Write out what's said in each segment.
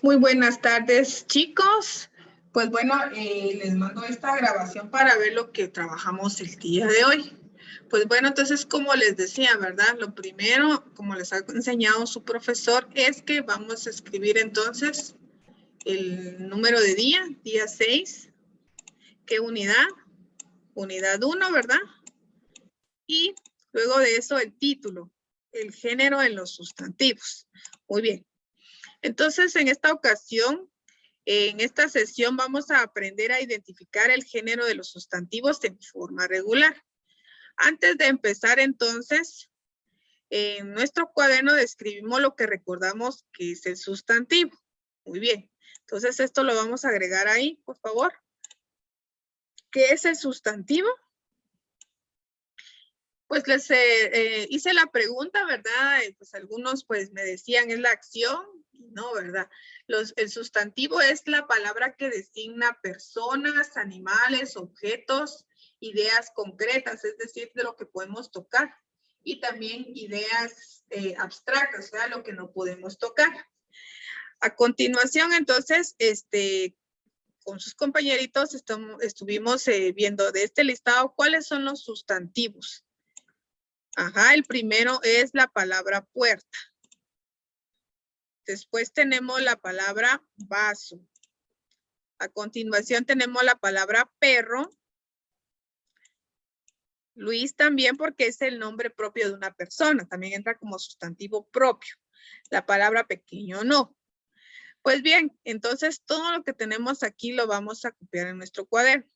Muy buenas tardes, chicos. Pues bueno, les mando esta grabación para ver lo que trabajamos el día de hoy. Pues bueno, entonces como les decía, ¿verdad? Lo primero, como les ha enseñado su profesor, es que vamos a escribir entonces el número de día 6. ¿Qué unidad? Unidad 1, ¿verdad? Y luego de eso el título, el género en los sustantivos. Muy bien. Entonces, en esta ocasión, en esta sesión vamos a aprender a identificar el género de los sustantivos en forma regular. Antes de empezar, entonces, en nuestro cuaderno describimos lo que recordamos que es el sustantivo. Muy bien. Entonces, esto lo vamos a agregar ahí, por favor. ¿Qué es el sustantivo? Pues les hice la pregunta, ¿verdad? Pues algunos pues me decían es la acción, no, ¿verdad? El sustantivo es la palabra que designa personas, animales, objetos, ideas concretas, es decir, de lo que podemos tocar. Y también ideas abstractas, ¿verdad? Lo que no podemos tocar. A continuación, entonces, con sus compañeritos estuvimos viendo de este listado cuáles son los sustantivos. Ajá, el primero es la palabra puerta. Después tenemos la palabra vaso. A continuación tenemos la palabra perro. Luis también porque es el nombre propio de una persona. También entra como sustantivo propio. La palabra pequeño no. Pues bien, entonces todo lo que tenemos aquí lo vamos a copiar en nuestro cuaderno.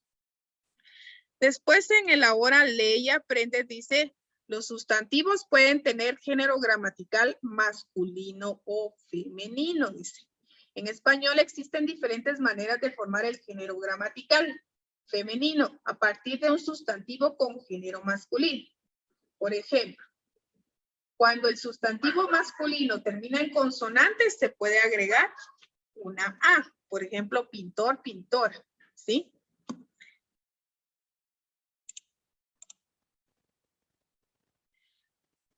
Después en el ahora lee y aprende dice... Los sustantivos pueden tener género gramatical masculino o femenino, dice. En español existen diferentes maneras de formar el género gramatical femenino a partir de un sustantivo con género masculino. Por ejemplo, cuando el sustantivo masculino termina en consonantes, se puede agregar una A. Por ejemplo, pintor, pintora, ¿sí?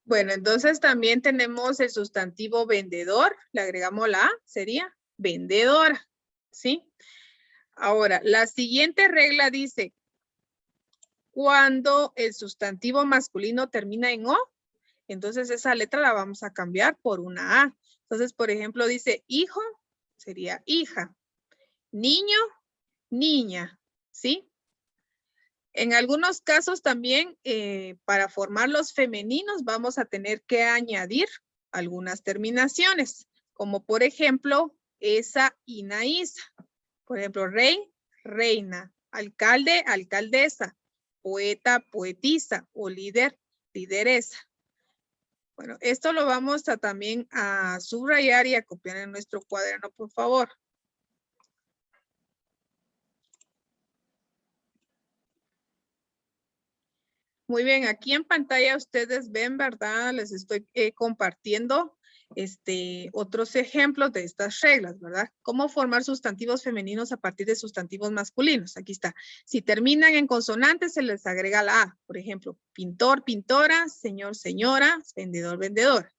Bueno, entonces también tenemos el sustantivo vendedor, le agregamos la A, sería vendedora, ¿sí? Ahora, la siguiente regla dice, cuando el sustantivo masculino termina en O, entonces esa letra la vamos a cambiar por una A. Entonces, por ejemplo, dice hijo, sería hija, niño, niña, ¿sí? En algunos casos también, para formar los femeninos, vamos a tener que añadir algunas terminaciones, como por ejemplo, esa, ina, isa. Por ejemplo, rey, reina, alcalde, alcaldesa, poeta, poetisa o líder, lideresa. Bueno, esto lo vamos a también a subrayar y a copiar en nuestro cuaderno, por favor. Muy bien, aquí en pantalla ustedes ven, ¿verdad? Les estoy compartiendo otros ejemplos de estas reglas, ¿verdad? Cómo formar sustantivos femeninos a partir de sustantivos masculinos. Aquí está. Si terminan en consonantes, se les agrega la A. Por ejemplo, pintor, pintora, señor, señora, vendedor, vendedora.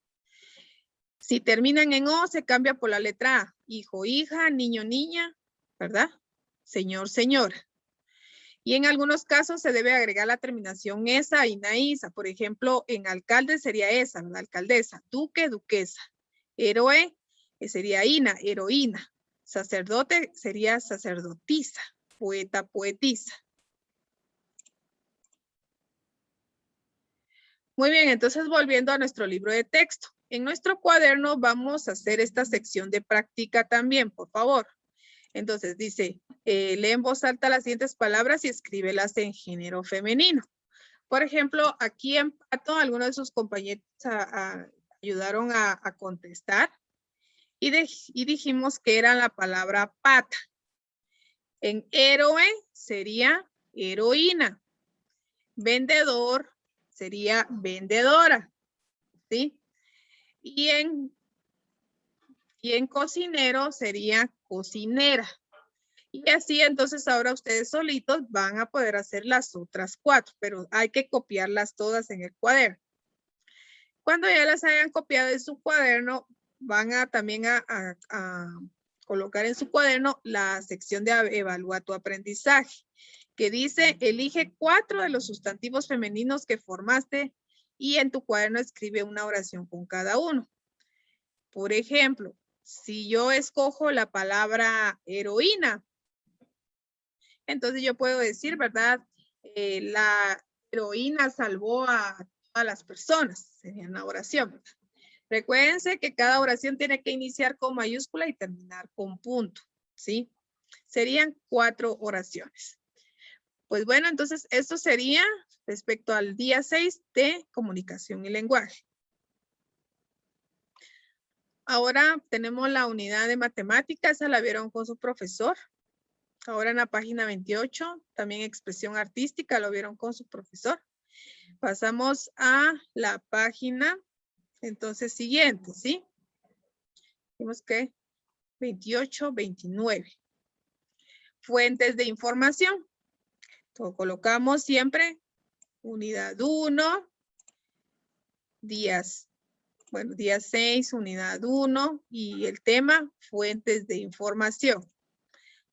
Si terminan en O, se cambia por la letra A. Hijo, hija, niño, niña, ¿verdad? Señor, señora. Y en algunos casos se debe agregar la terminación esa y naísa. Por ejemplo, en alcalde sería esa, la alcaldesa. Duque, duquesa. Héroe sería ina, heroína. Sacerdote sería sacerdotisa. Poeta, poetisa. Muy bien, entonces volviendo a nuestro libro de texto. En nuestro cuaderno vamos a hacer esta sección de práctica también, por favor. Entonces dice, lee en voz alta las siguientes palabras y escríbelas en género femenino. Por ejemplo, aquí en Pato, algunos de sus compañeros ayudaron a contestar y dijimos que era la palabra pata. En héroe sería heroína. Vendedor sería vendedora, ¿sí? Y en cocinero sería cocinera. Y así entonces ahora ustedes solitos van a poder hacer las otras 4, pero hay que copiarlas todas en el cuaderno. Cuando ya las hayan copiado en su cuaderno, van a también a colocar en su cuaderno la sección de evalúa tu aprendizaje, que dice, elige 4 de los sustantivos femeninos que formaste y en tu cuaderno escribe una oración con cada uno. Por ejemplo, si yo escojo la palabra heroína, entonces yo puedo decir, ¿verdad? La heroína salvó a todas las personas. Sería una oración, ¿verdad? Recuérdense que cada oración tiene que iniciar con mayúscula y terminar con punto, ¿sí? Serían 4 oraciones. Pues bueno, entonces esto sería respecto al día 6 de comunicación y lenguaje. Ahora tenemos la unidad de matemáticas, esa la vieron con su profesor. Ahora en la página 28, también expresión artística, lo vieron con su profesor. Pasamos a la página, entonces, siguiente, ¿sí? Vimos que 28, 29. Fuentes de información. Entonces, colocamos siempre unidad 1, día 6, unidad 1 y el tema, fuentes de información.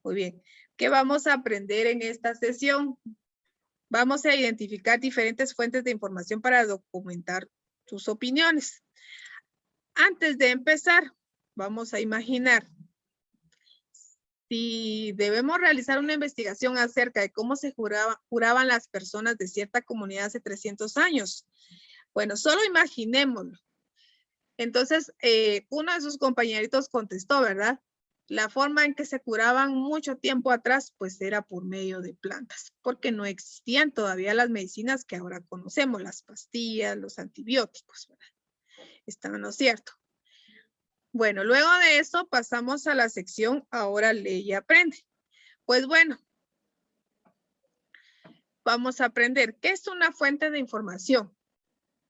Muy bien. ¿Qué vamos a aprender en esta sesión? Vamos a identificar diferentes fuentes de información para documentar tus opiniones. Antes de empezar, vamos a imaginar si debemos realizar una investigación acerca de cómo se juraban las personas de cierta comunidad hace 300 años. Bueno, solo imaginémoslo. Entonces, uno de sus compañeritos contestó, ¿verdad? La forma en que se curaban mucho tiempo atrás, pues era por medio de plantas, porque no existían todavía las medicinas que ahora conocemos, las pastillas, los antibióticos, ¿verdad? ¿Están, no es cierto? Bueno, luego de eso pasamos a la sección Ahora lee y aprende. Pues bueno, vamos a aprender qué es una fuente de información.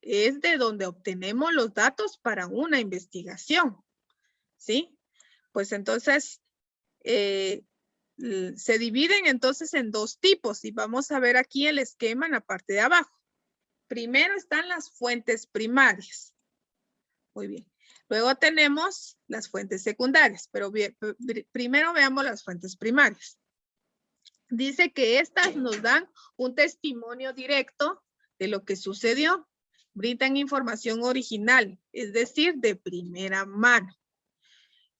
Es de donde obtenemos los datos para una investigación, ¿sí? Pues entonces, se dividen entonces en 2 tipos y vamos a ver aquí el esquema en la parte de abajo. Primero están las fuentes primarias. Muy bien. Luego tenemos las fuentes secundarias, pero bien, primero veamos las fuentes primarias. Dice que estas nos dan un testimonio directo de lo que sucedió. Brindan información original, es decir, de primera mano.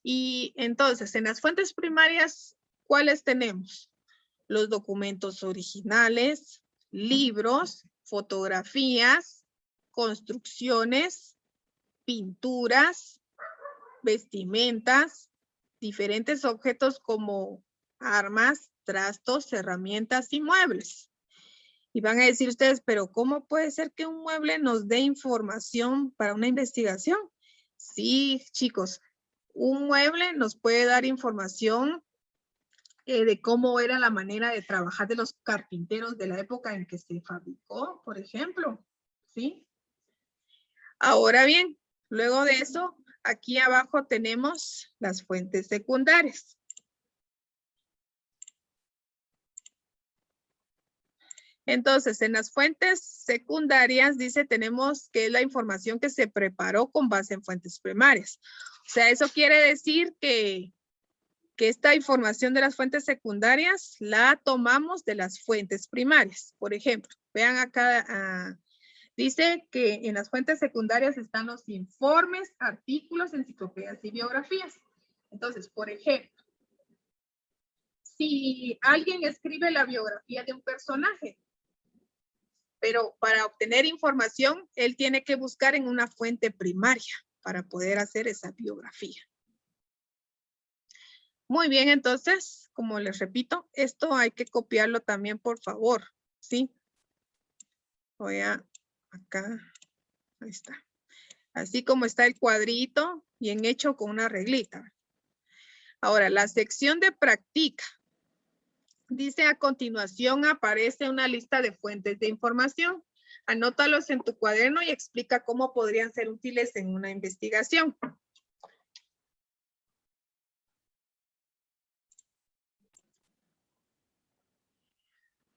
Y entonces, en las fuentes primarias, ¿cuáles tenemos? Los documentos originales, libros, fotografías, construcciones, pinturas, vestimentas, diferentes objetos como armas, trastos, herramientas y muebles. Y van a decir ustedes, pero ¿cómo puede ser que un mueble nos dé información para una investigación? Sí, chicos, un mueble nos puede dar información de cómo era la manera de trabajar de los carpinteros de la época en que se fabricó, por ejemplo, ¿sí? Ahora bien, luego de eso, aquí abajo tenemos las fuentes secundarias. Entonces, en las fuentes secundarias, dice, tenemos que es la información que se preparó con base en fuentes primarias. O sea, eso quiere decir que esta información de las fuentes secundarias la tomamos de las fuentes primarias. Por ejemplo, vean acá, dice que en las fuentes secundarias están los informes, artículos, enciclopedias y biografías. Entonces, por ejemplo, si alguien escribe la biografía de un personaje, pero para obtener información, él tiene que buscar en una fuente primaria para poder hacer esa biografía. Muy bien, entonces, como les repito, esto hay que copiarlo también, por favor, ¿sí? Voy a acá, ahí está. Así como está el cuadrito, bien hecho con una reglita. Ahora, la sección de practica. Dice a continuación aparece una lista de fuentes de información. Anótalos en tu cuaderno y explica cómo podrían ser útiles en una investigación.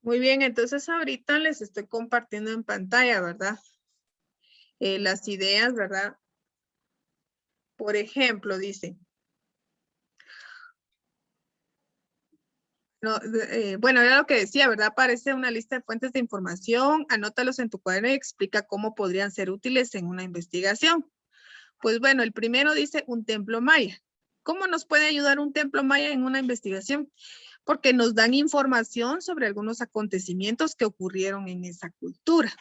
Muy bien, entonces ahorita les estoy compartiendo en pantalla, ¿verdad? Las ideas, ¿verdad? Por ejemplo, dice, Bueno, era lo que decía, ¿verdad? Aparece una lista de fuentes de información, anótalos en tu cuaderno y explica cómo podrían ser útiles en una investigación. Pues bueno, el primero dice un templo maya. ¿Cómo nos puede ayudar un templo maya en una investigación? Porque nos dan información sobre algunos acontecimientos que ocurrieron en esa cultura,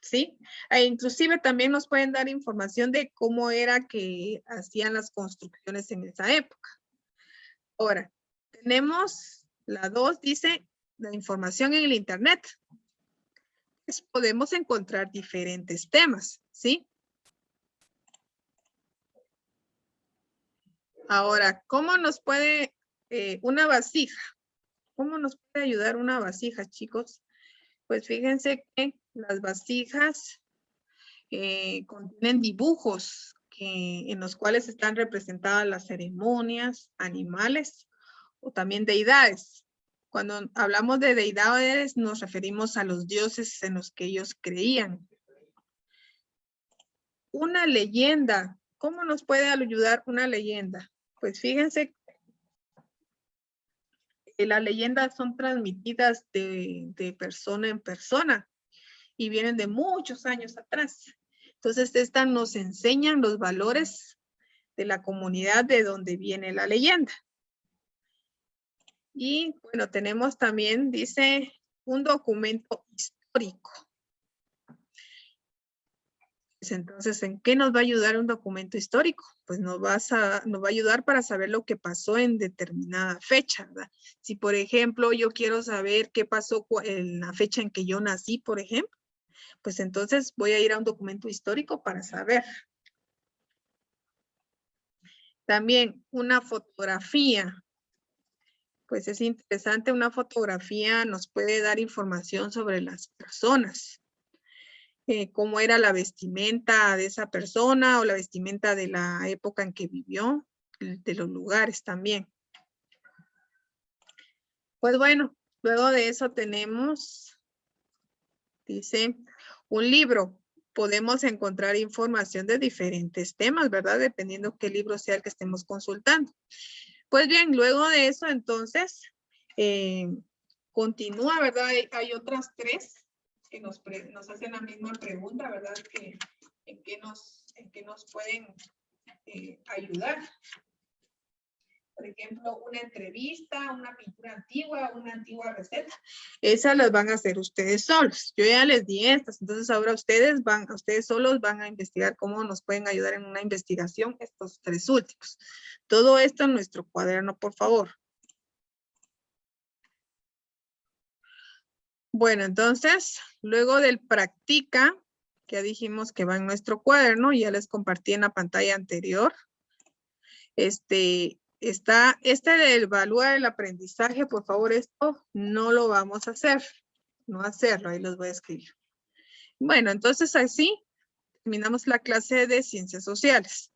¿sí? E inclusive también nos pueden dar información de cómo era que hacían las construcciones en esa época. Ahora, tenemos la 2, dice la información en el internet. Pues podemos encontrar diferentes temas, ¿sí? Ahora, ¿cómo nos puede una vasija? ¿Cómo nos puede ayudar una vasija, chicos? Pues fíjense que las vasijas contienen dibujos en los cuales están representadas las ceremonias, animales o también deidades. Cuando hablamos de deidades nos referimos a los dioses en los que ellos creían. Una leyenda. ¿Cómo nos puede ayudar una leyenda? Pues fíjense que las leyendas son transmitidas de persona en persona y vienen de muchos años atrás. Entonces, estas nos enseñan los valores de la comunidad de donde viene la leyenda. Y bueno, tenemos también, dice, un documento histórico. Entonces, ¿en qué nos va a ayudar un documento histórico? Pues nos va a ayudar para saber lo que pasó en determinada fecha, ¿verdad? Si, por ejemplo, yo quiero saber qué pasó en la fecha en que yo nací, por ejemplo, pues entonces voy a ir a un documento histórico para saber. También una fotografía. Pues es interesante, una fotografía nos puede dar información sobre las personas. Cómo era la vestimenta de esa persona o la vestimenta de la época en que vivió, de los lugares también. Pues bueno, luego de eso tenemos, dice, un libro. Podemos encontrar información de diferentes temas, ¿verdad? Dependiendo qué libro sea el que estemos consultando. Pues bien, luego de eso, entonces, continúa, ¿verdad? Hay otras 3 que nos hacen la misma pregunta, ¿verdad? ¿En qué nos pueden ayudar? Por ejemplo, una entrevista, una pintura antigua, una antigua receta. Esas las van a hacer ustedes solos. Yo ya les di estas, entonces ahora ustedes solos van a investigar cómo nos pueden ayudar en una investigación estos 3 últimos. Todo esto en nuestro cuaderno, por favor. Bueno, entonces, luego del practica, que ya dijimos que va en nuestro cuaderno, ya les compartí en la pantalla anterior. Está de evaluar el aprendizaje, por favor, esto no lo vamos a hacer. No hacerlo, ahí los voy a escribir. Bueno, entonces así terminamos la clase de Ciencias Sociales.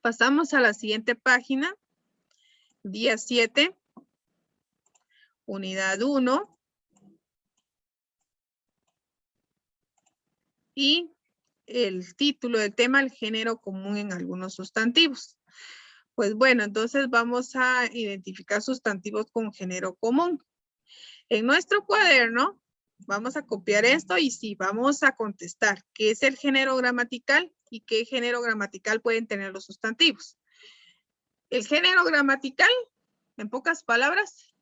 Pasamos a la siguiente página, día 7, unidad 1. Y el título del tema, el género común en algunos sustantivos. Pues bueno, entonces vamos a identificar sustantivos con género común. En nuestro cuaderno vamos a copiar esto y sí, vamos a contestar qué es el género gramatical y qué género gramatical pueden tener los sustantivos. El género gramatical, en pocas palabras,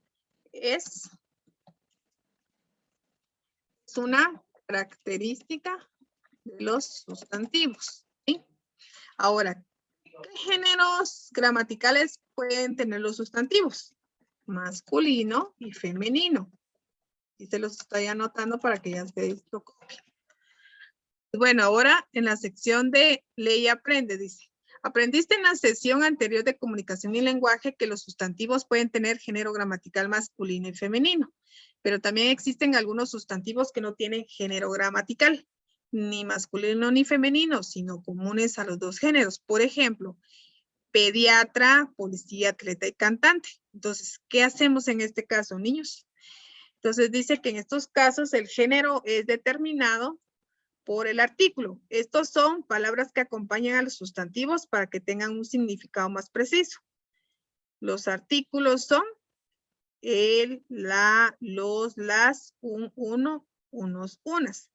es una característica de los sustantivos, ¿sí? Ahora, ¿qué géneros gramaticales pueden tener los sustantivos? Masculino y femenino. Y se los estoy anotando para que ya ustedes lo copien. Bueno, ahora en la sección de lee y aprende, dice. Aprendiste en la sesión anterior de comunicación y lenguaje que los sustantivos pueden tener género gramatical masculino y femenino, pero también existen algunos sustantivos que no tienen género gramatical, ni masculino ni femenino, sino comunes a los 2 géneros. Por ejemplo, pediatra, policía, atleta y cantante. Entonces, ¿qué hacemos en este caso, niños? Entonces dice que en estos casos el género es determinado por el artículo. Estos son palabras que acompañan a los sustantivos para que tengan un significado más preciso. Los artículos son el, la, los, las, un, uno, unos, unas.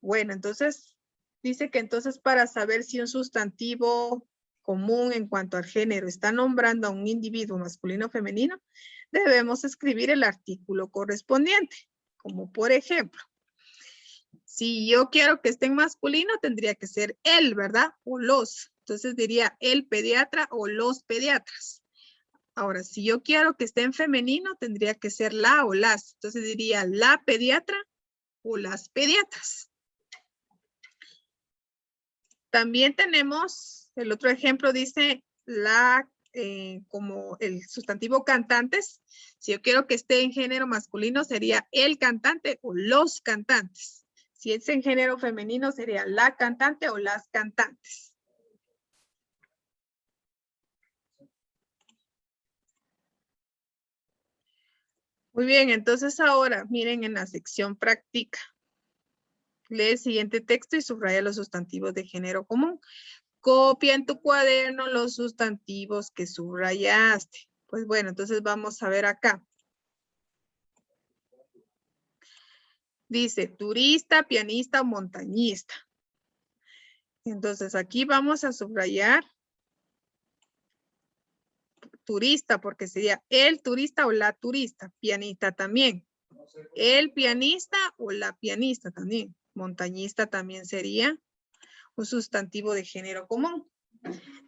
Bueno, entonces dice que entonces para saber si un sustantivo común en cuanto al género está nombrando a un individuo masculino o femenino, debemos escribir el artículo correspondiente. Como por ejemplo, si yo quiero que esté en masculino, tendría que ser él, ¿verdad? O los. Entonces diría el pediatra o los pediatras. Ahora, si yo quiero que esté en femenino, tendría que ser la o las. Entonces diría la pediatra o las pediatras. También tenemos, el otro ejemplo dice como el sustantivo cantantes. Si yo quiero que esté en género masculino, sería el cantante o los cantantes. Si es en género femenino, sería la cantante o las cantantes. Muy bien, entonces ahora miren en la sección práctica. Lee el siguiente texto y subraya los sustantivos de género común. Copia en tu cuaderno los sustantivos que subrayaste. Pues bueno, entonces vamos a ver acá. Dice turista, pianista o montañista. Entonces aquí vamos a subrayar turista porque sería el turista o la turista. Pianista también. El pianista o la pianista también. Montañista también sería un sustantivo de género común.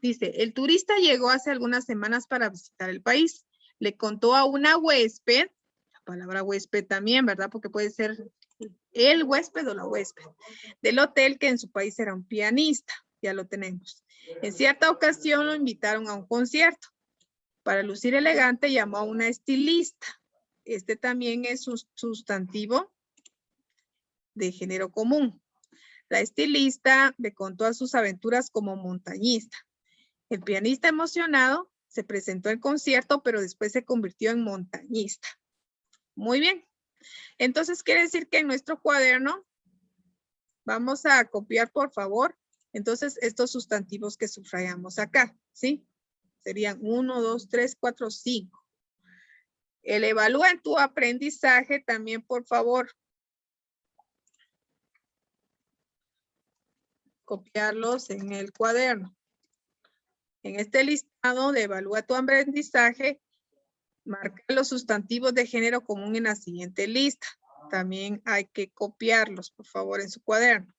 Dice, el turista llegó hace algunas semanas para visitar el país. Le contó a una huésped, la palabra huésped también, ¿verdad? Porque puede ser el huésped o la huésped, del hotel que en su país era un pianista. Ya lo tenemos. En cierta ocasión lo invitaron a un concierto. Para lucir elegante llamó a una estilista. Este también es un sustantivo de género común. La estilista le contó a sus aventuras como montañista. El pianista emocionado se presentó al concierto, pero después se convirtió en montañista. Muy bien. Entonces quiere decir que en nuestro cuaderno vamos a copiar, por favor. Entonces estos sustantivos que subrayamos acá, ¿sí? Serían 1, 2, 3, 4, 5. El evalúa en tu aprendizaje también, por favor. Copiarlos en el cuaderno. En este listado de evalúa tu aprendizaje, marca los sustantivos de género común en la siguiente lista. También hay que copiarlos, por favor, en su cuaderno.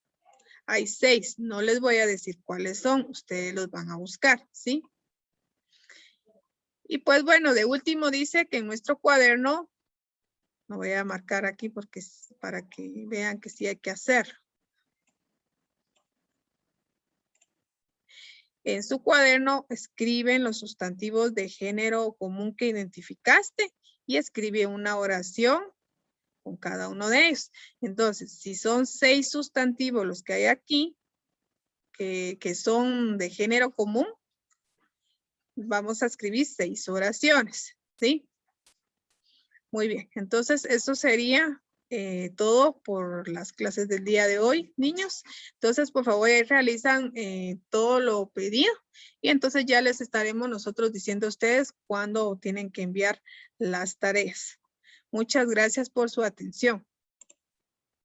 Hay 6, no les voy a decir cuáles son, ustedes los van a buscar, ¿sí? Y pues bueno, de último dice que en nuestro cuaderno, lo voy a marcar aquí porque para que vean que sí hay que hacerlo. En su cuaderno escriben los sustantivos de género común que identificaste y escribe una oración con cada uno de ellos. Entonces, si son 6 sustantivos los que hay aquí, que son de género común, vamos a escribir 6 oraciones, ¿sí? Muy bien, entonces eso sería todo por las clases del día de hoy, niños. Entonces, por favor, realizan todo lo pedido y entonces ya les estaremos nosotros diciendo a ustedes cuándo tienen que enviar las tareas. Muchas gracias por su atención.